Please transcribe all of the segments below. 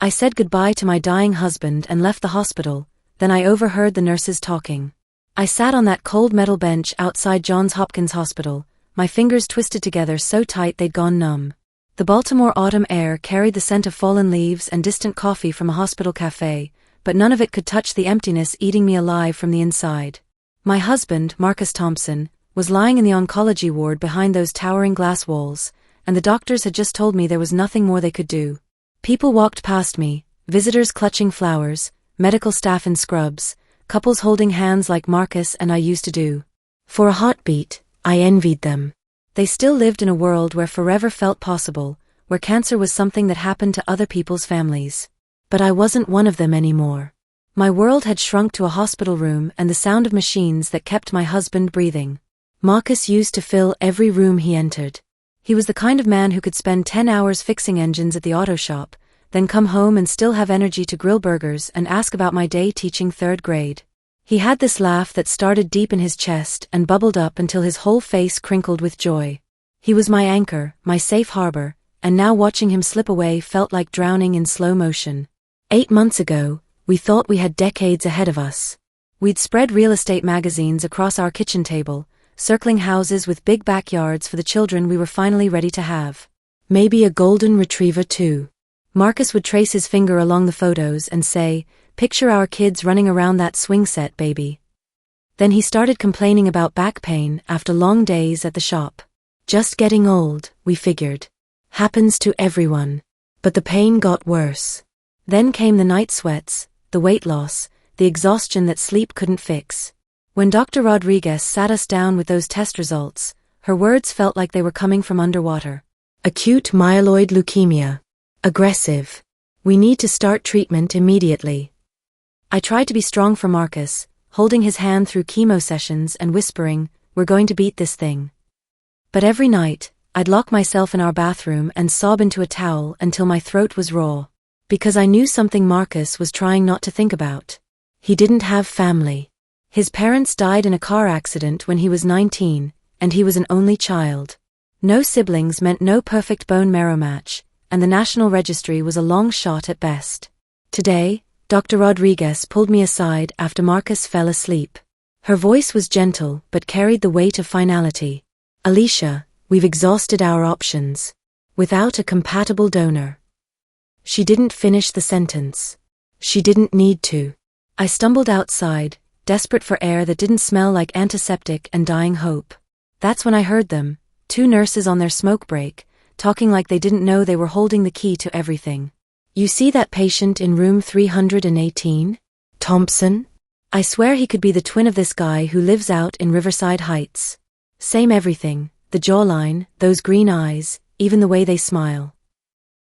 I said goodbye to my dying husband and left the hospital, then I overheard the nurses talking. I sat on that cold metal bench outside Johns Hopkins Hospital, my fingers twisted together so tight they'd gone numb. The Baltimore autumn air carried the scent of fallen leaves and distant coffee from a hospital cafe, but none of it could touch the emptiness eating me alive from the inside. My husband, Marcus Thompson, was lying in the oncology ward behind those towering glass walls, and the doctors had just told me there was nothing more they could do. People walked past me, visitors clutching flowers, medical staff in scrubs, couples holding hands like Marcus and I used to do. For a heartbeat, I envied them. They still lived in a world where forever felt possible, where cancer was something that happened to other people's families. But I wasn't one of them anymore. My world had shrunk to a hospital room and the sound of machines that kept my husband breathing. Marcus used to fill every room he entered. He was the kind of man who could spend 10 hours fixing engines at the auto shop, then come home and still have energy to grill burgers and ask about my day teaching 3rd grade. He had this laugh that started deep in his chest and bubbled up until his whole face crinkled with joy. He was my anchor, my safe harbor, and now watching him slip away felt like drowning in slow motion. 8 months ago, we thought we had decades ahead of us. We'd spread real estate magazines across our kitchen table, circling houses with big backyards for the children we were finally ready to have. Maybe a golden retriever too. Marcus would trace his finger along the photos and say, "Picture our kids running around that swing set, baby." Then he started complaining about back pain after long days at the shop. Just getting old, we figured. Happens to everyone. But the pain got worse. Then came the night sweats, the weight loss, the exhaustion that sleep couldn't fix. When Dr. Rodriguez sat us down with those test results, her words felt like they were coming from underwater. Acute myeloid leukemia. Aggressive. We need to start treatment immediately. I tried to be strong for Marcus, holding his hand through chemo sessions and whispering, "We're going to beat this thing." But every night, I'd lock myself in our bathroom and sob into a towel until my throat was raw. Because I knew something Marcus was trying not to think about. He didn't have family. His parents died in a car accident when he was 19, and he was an only child. No siblings meant no perfect bone marrow match, and the National Registry was a long shot at best. Today, Dr. Rodriguez pulled me aside after Marcus fell asleep. Her voice was gentle but carried the weight of finality. "Alicia, we've exhausted our options. Without a compatible donor." She didn't finish the sentence. She didn't need to. I stumbled outside, desperate for air that didn't smell like antiseptic and dying hope. That's when I heard them, 2 nurses on their smoke break, talking like they didn't know they were holding the key to everything. "You see that patient in room 318? Thompson? I swear he could be the twin of this guy who lives out in Riverside Heights. Same everything, the jawline, those green eyes, even the way they smile."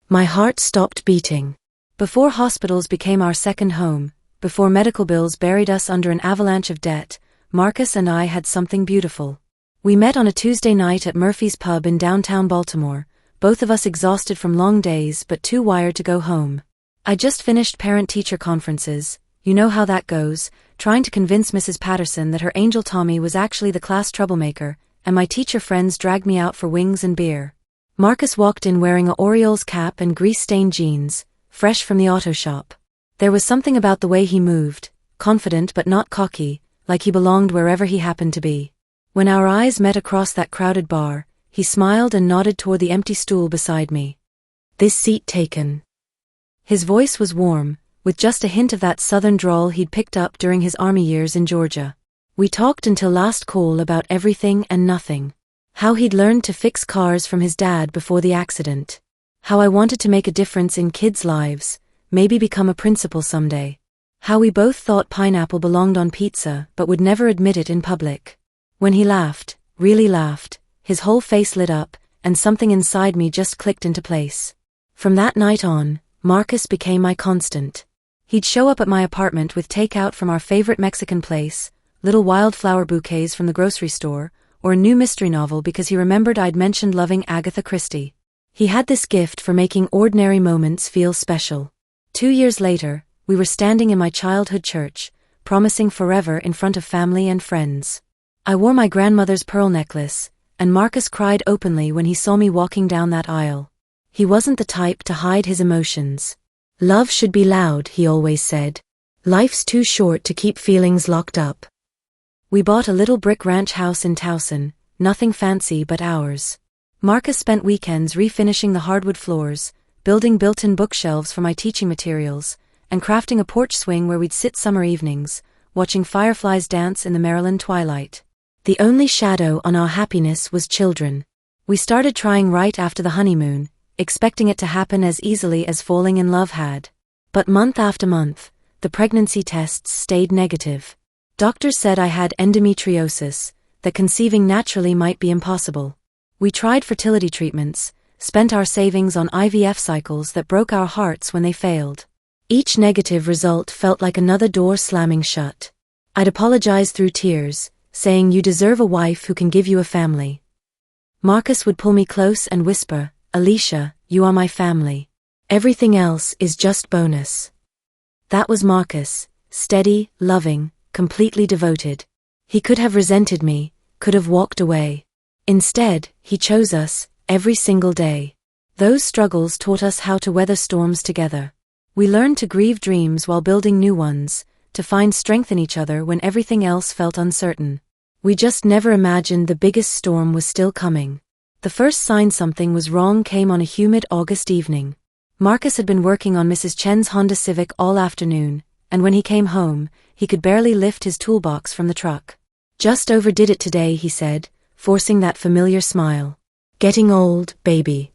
My heart stopped beating. Before hospitals became our second home, before medical bills buried us under an avalanche of debt, Marcus and I had something beautiful. We met on a Tuesday night at Murphy's Pub in downtown Baltimore, both of us exhausted from long days but too wired to go home. I just finished parent-teacher conferences, you know how that goes, trying to convince Mrs. Patterson that her angel Tommy was actually the class troublemaker, and my teacher friends dragged me out for wings and beer. Marcus walked in wearing a Orioles cap and grease-stained jeans, fresh from the auto shop. There was something about the way he moved, confident but not cocky, like he belonged wherever he happened to be. When our eyes met across that crowded bar, he smiled and nodded toward the empty stool beside me. "This seat taken." His voice was warm, with just a hint of that southern drawl he'd picked up during his army years in Georgia. We talked until last call about everything and nothing. How he'd learned to fix cars from his dad before the accident. How I wanted to make a difference in kids' lives, maybe become a principal someday. How we both thought pineapple belonged on pizza but would never admit it in public. When he laughed, really laughed, his whole face lit up, and something inside me just clicked into place. From that night on, Marcus became my constant. He'd show up at my apartment with takeout from our favorite Mexican place, little wildflower bouquets from the grocery store, or a new mystery novel because he remembered I'd mentioned loving Agatha Christie. He had this gift for making ordinary moments feel special. 2 years later, we were standing in my childhood church, promising forever in front of family and friends. I wore my grandmother's pearl necklace, and Marcus cried openly when he saw me walking down that aisle. He wasn't the type to hide his emotions. Love should be loud, he always said. Life's too short to keep feelings locked up. We bought a little brick ranch house in Towson, nothing fancy but ours. Marcus spent weekends refinishing the hardwood floors, building built-in bookshelves for my teaching materials, and crafting a porch swing where we'd sit summer evenings, watching fireflies dance in the Maryland twilight. The only shadow on our happiness was children. We started trying right after the honeymoon, expecting it to happen as easily as falling in love had. But month after month, the pregnancy tests stayed negative. Doctors said I had endometriosis, that conceiving naturally might be impossible. We tried fertility treatments, spent our savings on IVF cycles that broke our hearts when they failed. Each negative result felt like another door slamming shut. I'd apologize through tears, saying you deserve a wife who can give you a family. Marcus would pull me close and whisper, Alicia, you are my family. Everything else is just bonus. That was Marcus, steady, loving, completely devoted. He could have resented me, could have walked away. Instead, he chose us, every single day. Those struggles taught us how to weather storms together. We learned to grieve dreams while building new ones, to find strength in each other when everything else felt uncertain. We just never imagined the biggest storm was still coming. The first sign something was wrong came on a humid August evening. Marcus had been working on Mrs. Chen's Honda Civic all afternoon, and when he came home, he could barely lift his toolbox from the truck. Just overdid it today, he said, forcing that familiar smile. Getting old, baby.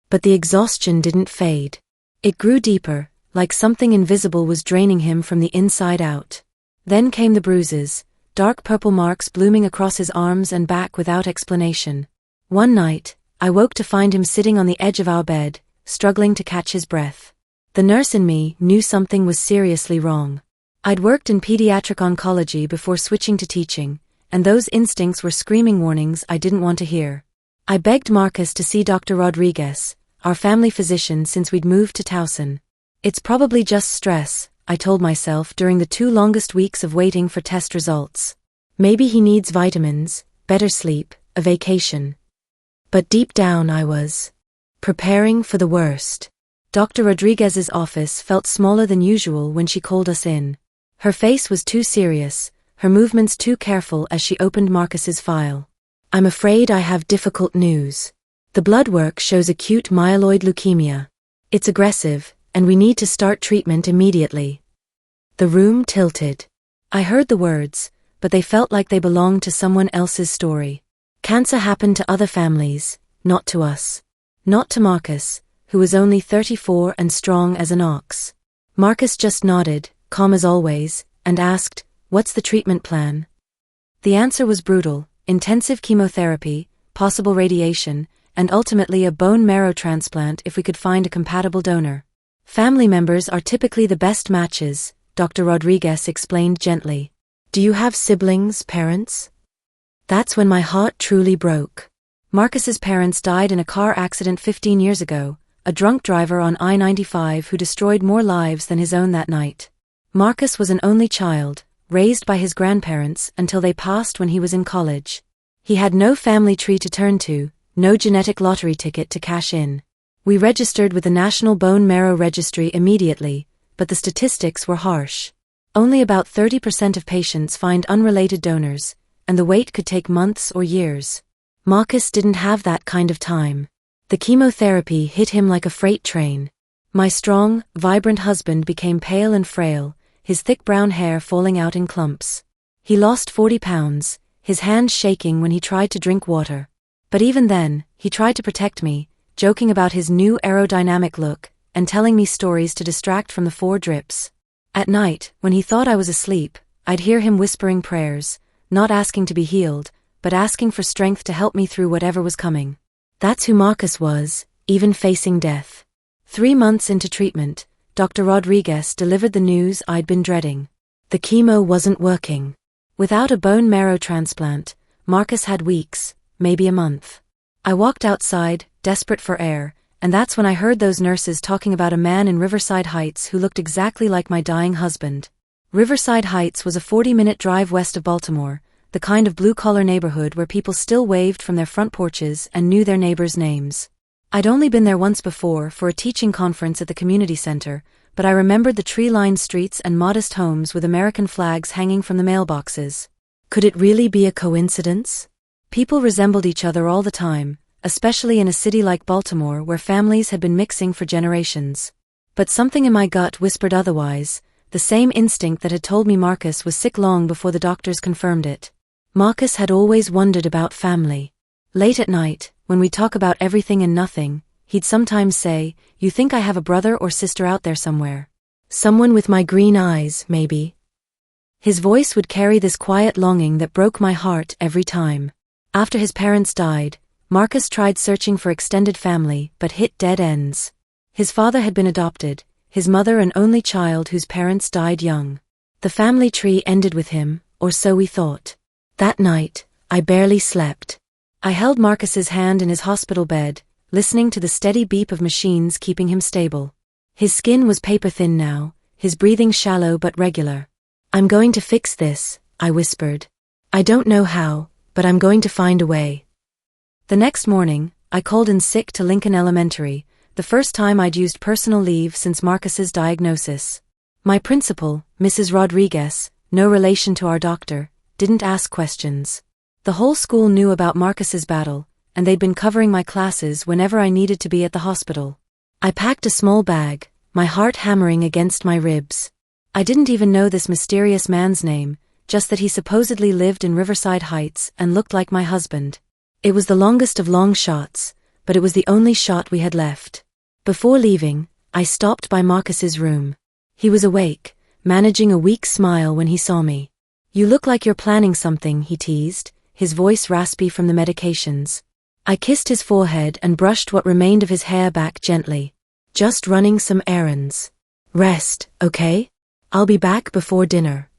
But the exhaustion didn't fade. It grew deeper, like something invisible was draining him from the inside out. Then came the bruises, dark purple marks blooming across his arms and back without explanation. One night, I woke to find him sitting on the edge of our bed, struggling to catch his breath. The nurse in me knew something was seriously wrong. I'd worked in pediatric oncology before switching to teaching, and those instincts were screaming warnings I didn't want to hear. I begged Marcus to see Dr. Rodriguez, our family physician since we'd moved to Towson. It's probably just stress, I told myself during the 2 longest weeks of waiting for test results. Maybe he needs vitamins, better sleep, a vacation. But deep down I was preparing for the worst. Dr. Rodriguez's office felt smaller than usual when she called us in. Her face was too serious, her movements too careful as she opened Marcus's file. I'm afraid I have difficult news. The blood work shows acute myeloid leukemia. It's aggressive, and we need to start treatment immediately. The room tilted. I heard the words, but they felt like they belonged to someone else's story. Cancer happened to other families, not to us. Not to Marcus, who was only 34 and strong as an ox. Marcus just nodded, calm as always, and asked, "What's the treatment plan?" The answer was brutal: intensive chemotherapy, possible radiation, and ultimately a bone marrow transplant if we could find a compatible donor. Family members are typically the best matches, Dr. Rodriguez explained gently. Do you have siblings, parents? That's when my heart truly broke. Marcus's parents died in a car accident 15 years ago, a drunk driver on I-95 who destroyed more lives than his own that night. Marcus was an only child, raised by his grandparents until they passed when he was in college. He had no family tree to turn to, no genetic lottery ticket to cash in. We registered with the National Bone Marrow Registry immediately, but the statistics were harsh. Only about 30% of patients find unrelated donors, and the wait could take months or years. Marcus didn't have that kind of time. The chemotherapy hit him like a freight train. My strong, vibrant husband became pale and frail, his thick brown hair falling out in clumps. He lost 40 pounds, his hands shaking when he tried to drink water. But even then, he tried to protect me, joking about his new aerodynamic look, and telling me stories to distract from the 4 drips. At night, when he thought I was asleep, I'd hear him whispering prayers, not asking to be healed, but asking for strength to help me through whatever was coming. That's who Marcus was, even facing death. 3 months into treatment, Dr. Rodriguez delivered the news I'd been dreading. The chemo wasn't working. Without a bone marrow transplant, Marcus had weeks, maybe a month. I walked outside, desperate for air, and that's when I heard those nurses talking about a man in Riverside Heights who looked exactly like my dying husband. Riverside Heights was a 40-minute drive west of Baltimore, the kind of blue-collar neighborhood where people still waved from their front porches and knew their neighbors' names. I'd only been there once before for a teaching conference at the community center, but I remembered the tree-lined streets and modest homes with American flags hanging from the mailboxes. Could it really be a coincidence? People resembled each other all the time, especially in a city like Baltimore where families had been mixing for generations. But something in my gut whispered otherwise, the same instinct that had told me Marcus was sick long before the doctors confirmed it. Marcus had always wondered about family. Late at night, when we'd talk about everything and nothing, he'd sometimes say, "You think I have a brother or sister out there somewhere? Someone with my green eyes, maybe?" His voice would carry this quiet longing that broke my heart every time. After his parents died, Marcus tried searching for extended family but hit dead ends. His father had been adopted, his mother an only child whose parents died young. The family tree ended with him, or so we thought. That night, I barely slept. I held Marcus's hand in his hospital bed, listening to the steady beep of machines keeping him stable. His skin was paper-thin now, his breathing shallow but regular. "I'm going to fix this," I whispered. "I don't know how, but I'm going to find a way." The next morning, I called in sick to Lincoln Elementary, the first time I'd used personal leave since Marcus's diagnosis. My principal, Mrs. Rodriguez, no relation to our doctor, didn't ask questions. The whole school knew about Marcus's battle, and they'd been covering my classes whenever I needed to be at the hospital. I packed a small bag, my heart hammering against my ribs. I didn't even know this mysterious man's name, just that he supposedly lived in Riverside Heights and looked like my husband. It was the longest of long shots, but it was the only shot we had left. Before leaving, I stopped by Marcus's room. He was awake, managing a weak smile when he saw me. "You look like you're planning something," he teased, his voice raspy from the medications. I kissed his forehead and brushed what remained of his hair back gently. "Just running some errands. Rest, okay? I'll be back before dinner."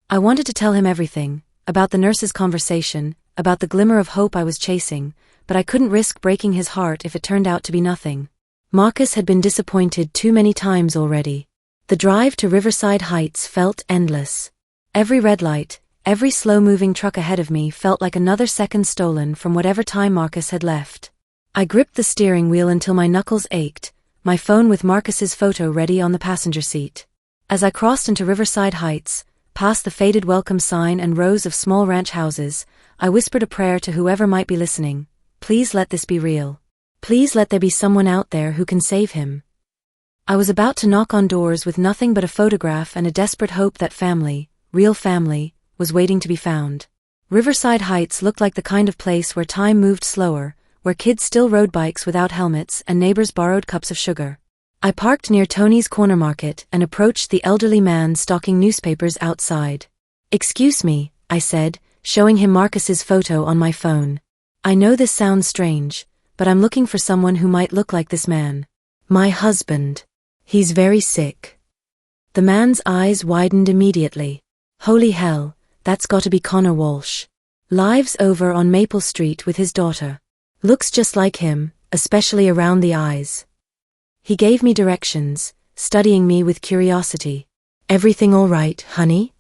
I wanted to tell him everything, about the nurse's conversation, about the glimmer of hope I was chasing, but I couldn't risk breaking his heart if it turned out to be nothing. Marcus had been disappointed too many times already. The drive to Riverside Heights felt endless. Every red light, every slow-moving truck ahead of me felt like another second stolen from whatever time Marcus had left. I gripped the steering wheel until my knuckles ached, my phone with Marcus's photo ready on the passenger seat. As I crossed into Riverside Heights, past the faded welcome sign and rows of small ranch houses, I whispered a prayer to whoever might be listening. "Please let this be real. Please let there be someone out there who can save him." I was about to knock on doors with nothing but a photograph and a desperate hope that family, real family, was waiting to be found. Riverside Heights looked like the kind of place where time moved slower, where kids still rode bikes without helmets and neighbors borrowed cups of sugar. I parked near Tony's Corner Market and approached the elderly man stocking newspapers outside. "Excuse me," I said, showing him Marcus's photo on my phone. "I know this sounds strange, but I'm looking for someone who might look like this man. My husband. He's very sick." The man's eyes widened immediately. "Holy hell, that's gotta be Connor Walsh. Lives over on Maple Street with his daughter. Looks just like him, especially around the eyes." He gave me directions, studying me with curiosity. "Everything all right, honey?"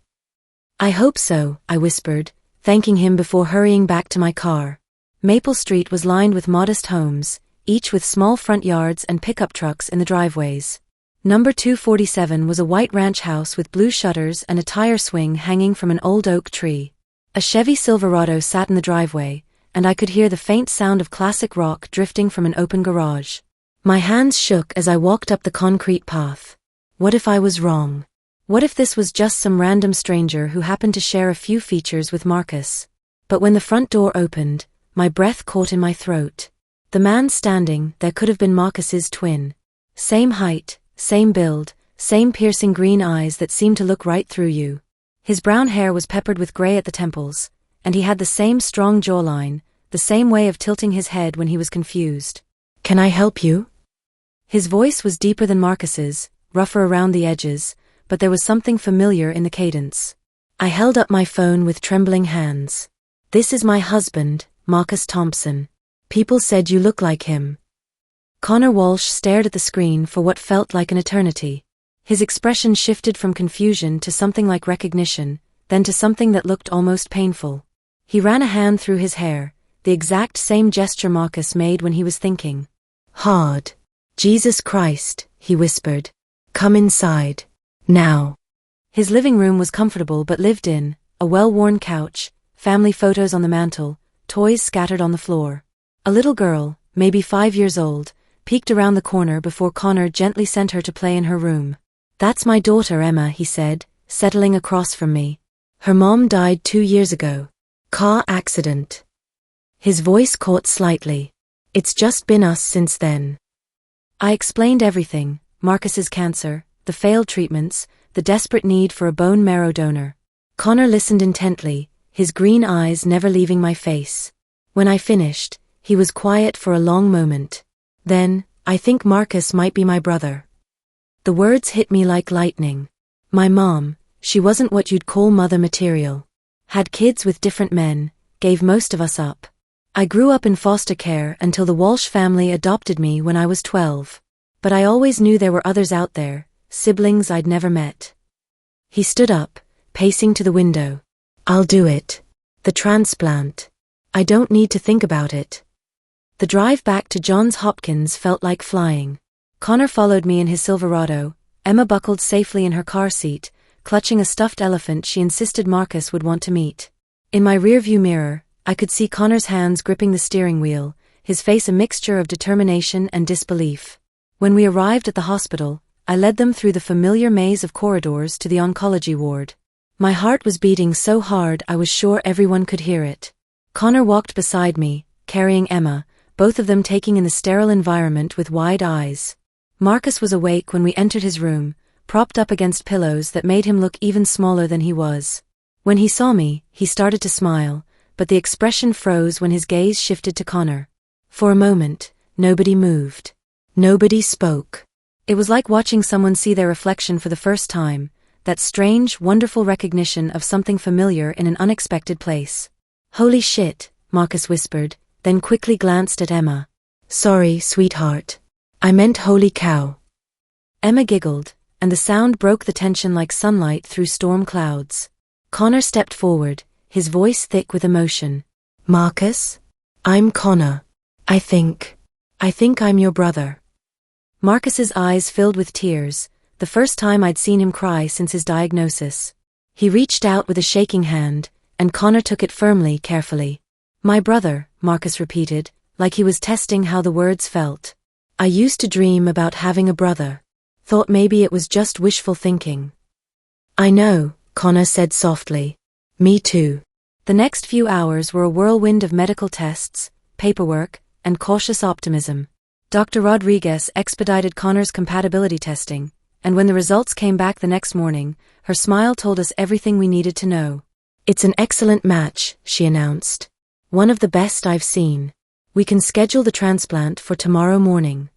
"I hope so," I whispered, thanking him before hurrying back to my car. Maple Street was lined with modest homes, each with small front yards and pickup trucks in the driveways. Number 247 was a white ranch house with blue shutters and a tire swing hanging from an old oak tree. A Chevy Silverado sat in the driveway, and I could hear the faint sound of classic rock drifting from an open garage. My hands shook as I walked up the concrete path. What if I was wrong? What if this was just some random stranger who happened to share a few features with Marcus? But when the front door opened, my breath caught in my throat. The man standing there could have been Marcus's twin. Same height, same build, same piercing green eyes that seemed to look right through you. His brown hair was peppered with gray at the temples, and he had the same strong jawline, the same way of tilting his head when he was confused. "Can I help you?" His voice was deeper than Marcus's, rougher around the edges, but there was something familiar in the cadence. I held up my phone with trembling hands. "This is my husband, Marcus Thompson. People said you look like him." Connor Walsh stared at the screen for what felt like an eternity. His expression shifted from confusion to something like recognition, then to something that looked almost painful. He ran a hand through his hair, the exact same gesture Marcus made when he was thinking. Hard. Jesus Christ, he whispered. Come inside. Now. His living room was comfortable but lived in, a well-worn couch, family photos on the mantel, toys scattered on the floor. A little girl, maybe 5 years old, peeked around the corner before Connor gently sent her to play in her room. That's my daughter Emma, he said, settling across from me. Her mom died 2 years ago. Car accident. His voice caught slightly. It's just been us since then. I explained everything, Marcus's cancer, the failed treatments, the desperate need for a bone marrow donor. Connor listened intently, his green eyes never leaving my face. When I finished, he was quiet for a long moment. Then, I think Marcus might be my brother. The words hit me like lightning. My mom, she wasn't what you'd call mother material. Had kids with different men, gave most of us up. I grew up in foster care until the Walsh family adopted me when I was 12. But I always knew there were others out there, siblings I'd never met. He stood up, pacing to the window. I'll do it. The transplant. I don't need to think about it. The drive back to Johns Hopkins felt like flying. Connor followed me in his Silverado, Emma buckled safely in her car seat, clutching a stuffed elephant she insisted Marcus would want to meet. In my rearview mirror, I could see Connor's hands gripping the steering wheel, his face a mixture of determination and disbelief. When we arrived at the hospital, I led them through the familiar maze of corridors to the oncology ward. My heart was beating so hard I was sure everyone could hear it. Connor walked beside me, carrying Emma, both of them taking in the sterile environment with wide eyes. Marcus was awake when we entered his room, propped up against pillows that made him look even smaller than he was. When he saw me, he started to smile, but the expression froze when his gaze shifted to Connor. For a moment, nobody moved. Nobody spoke. It was like watching someone see their reflection for the first time, that strange, wonderful recognition of something familiar in an unexpected place. Holy shit, Marcus whispered, then quickly glanced at Emma. Sorry, sweetheart. I meant holy cow. Emma giggled, and the sound broke the tension like sunlight through storm clouds. Connor stepped forward, his voice thick with emotion. Marcus? I'm Connor. I think I'm your brother. Marcus's eyes filled with tears, the first time I'd seen him cry since his diagnosis. He reached out with a shaking hand, and Connor took it firmly, carefully. My brother, Marcus repeated, like he was testing how the words felt. I used to dream about having a brother. Thought maybe it was just wishful thinking. I know, Connor said softly. Me too. The next few hours were a whirlwind of medical tests, paperwork, and cautious optimism. Dr. Rodriguez expedited Connor's compatibility testing, and when the results came back the next morning, her smile told us everything we needed to know. It's an excellent match, she announced. One of the best I've seen. We can schedule the transplant for tomorrow morning.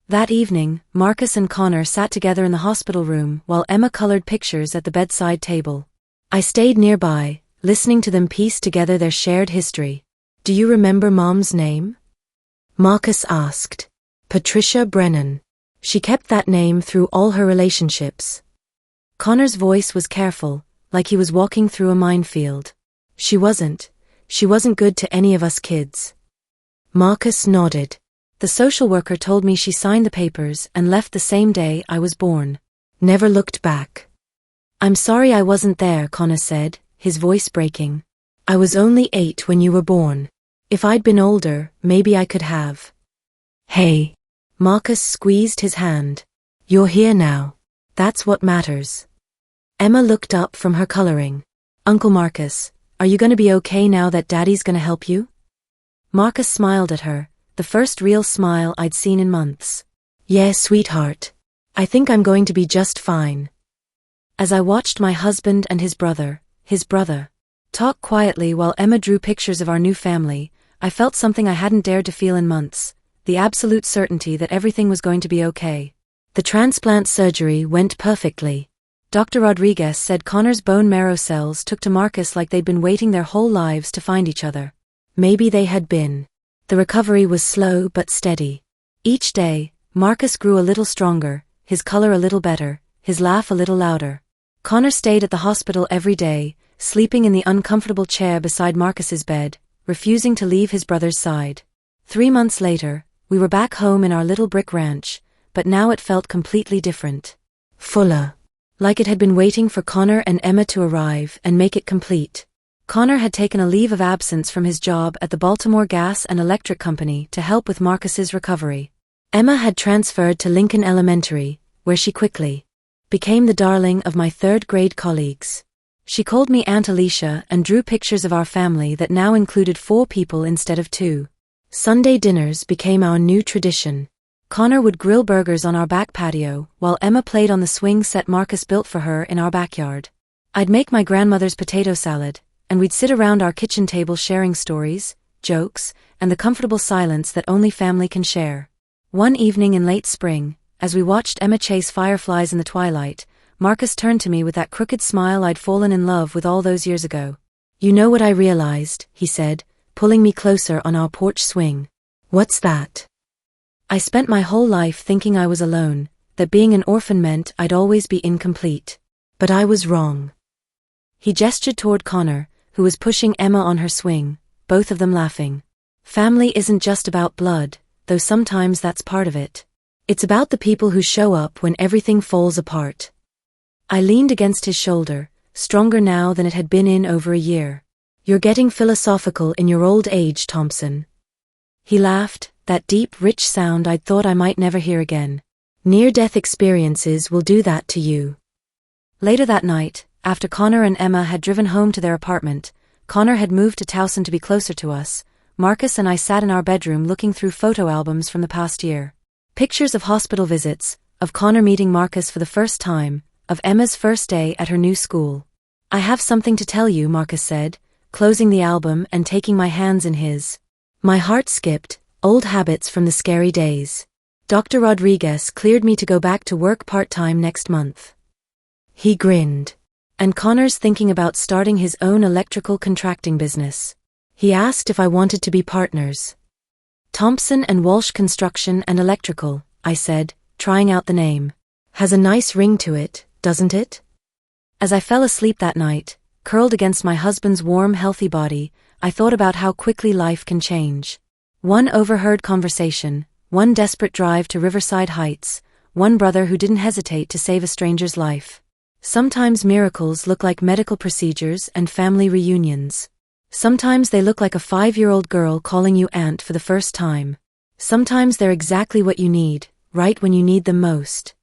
That evening, Marcus and Connor sat together in the hospital room while Emma colored pictures at the bedside table. I stayed nearby, listening to them piece together their shared history. Do you remember Mom's name? Marcus asked. Patricia Brennan. She kept that name through all her relationships. Connor's voice was careful, like he was walking through a minefield. She wasn't good to any of us kids. Marcus nodded. The social worker told me she signed the papers and left the same day I was born. Never looked back. I'm sorry I wasn't there, Connor said, his voice breaking. I was only 8 when you were born. If I'd been older, maybe I could have. Hey. Marcus squeezed his hand. You're here now. That's what matters. Emma looked up from her coloring. Uncle Marcus, are you gonna be okay now that Daddy's gonna help you? Marcus smiled at her, the first real smile I'd seen in months. Yeah, sweetheart. I think I'm going to be just fine. As I watched my husband and his brother, talk quietly while Emma drew pictures of our new family, I felt something I hadn't dared to feel in months, the absolute certainty that everything was going to be okay. The transplant surgery went perfectly. Dr. Rodriguez said Connor's bone marrow cells took to Marcus like they'd been waiting their whole lives to find each other. Maybe they had been. The recovery was slow but steady. Each day, Marcus grew a little stronger, his color a little better, his laugh a little louder. Connor stayed at the hospital every day, sleeping in the uncomfortable chair beside Marcus's bed, refusing to leave his brother's side. 3 months later, We were back home in our little brick ranch, but now it felt completely different. Fuller. Like it had been waiting for Connor and Emma to arrive and make it complete. Connor had taken a leave of absence from his job at the Baltimore Gas and Electric Company to help with Marcus's recovery. Emma had transferred to Lincoln Elementary, where she quickly became the darling of my third-grade colleagues. She called me Aunt Alicia and drew pictures of our family that now included 4 people instead of 2. Sunday dinners became our new tradition. Connor would grill burgers on our back patio, while Emma played on the swing set Marcus built for her in our backyard. I'd make my grandmother's potato salad, and we'd sit around our kitchen table sharing stories, jokes, and the comfortable silence that only family can share. One evening in late spring, as we watched Emma chase fireflies in the twilight, Marcus turned to me with that crooked smile I'd fallen in love with all those years ago. "You know what I realized," he said, pulling me closer on our porch swing. "What's that?" I spent my whole life thinking I was alone, that being an orphan meant I'd always be incomplete. But I was wrong. He gestured toward Connor, who was pushing Emma on her swing, both of them laughing. Family isn't just about blood, though sometimes that's part of it. It's about the people who show up when everything falls apart. I leaned against his shoulder, stronger now than it had been in over a year. "You're getting philosophical in your old age, Thompson." He laughed, that deep, rich sound I'd thought I might never hear again. "Near-death experiences will do that to you." Later that night, after Connor and Emma had driven home to their apartment, Connor had moved to Towson to be closer to us, Marcus and I sat in our bedroom looking through photo albums from the past year. Pictures of hospital visits, of Connor meeting Marcus for the first time, of Emma's first day at her new school. "I have something to tell you," Marcus said, closing the album and taking my hands in his. My heart skipped, old habits from the scary days. "Dr. Rodriguez cleared me to go back to work part-time next month." He grinned. "And Connor's thinking about starting his own electrical contracting business. He asked if I wanted to be partners." "Thompson and Walsh Construction and Electrical," I said, trying out the name. "Has a nice ring to it, doesn't it?" As I fell asleep that night, curled against my husband's warm, healthy body, I thought about how quickly life can change. One overheard conversation, one desperate drive to Riverside Heights, one brother who didn't hesitate to save a stranger's life. Sometimes miracles look like medical procedures and family reunions. Sometimes they look like a 5-year-old girl calling you aunt for the first time. Sometimes they're exactly what you need, right when you need them most.